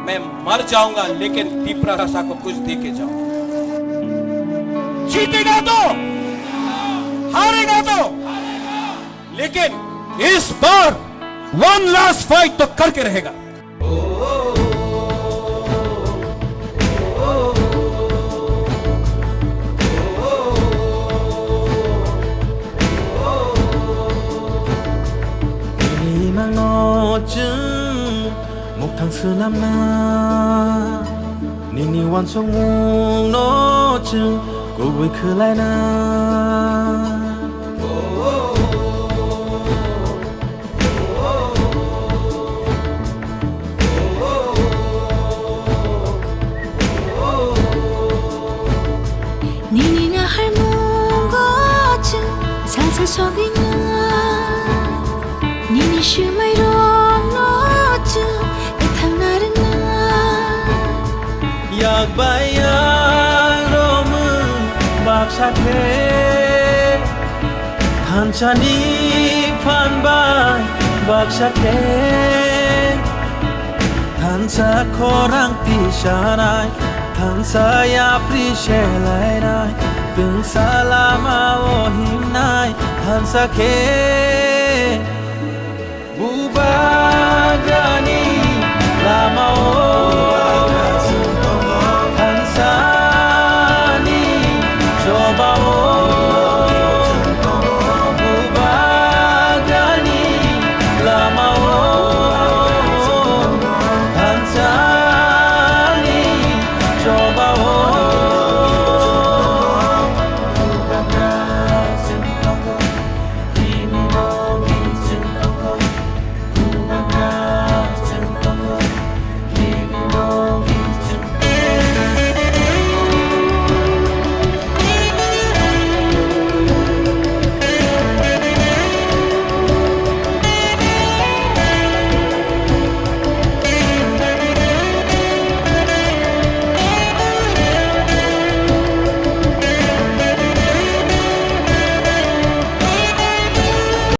मैं मर जाऊंगा लेकिन पीपरासा को कुछ दे के जाऊंगा। जीतेगा तो, हारेगा तो, लेकिन इस बार वन लास्ट फाइट तो करके रहेगा। 목탕 쓰남나 니니 완성웅 노증 고구이 클라이나 니니가 할머거증 살살 속이나 니니 슈마이로อยากไปอยากรู้มือบักชักเททันชานีพันบายบักชักเททันสะโครังตีชาไนทันสะยาปรีเชลัยไนตึงสาลามาโอหิมไนทันสะเค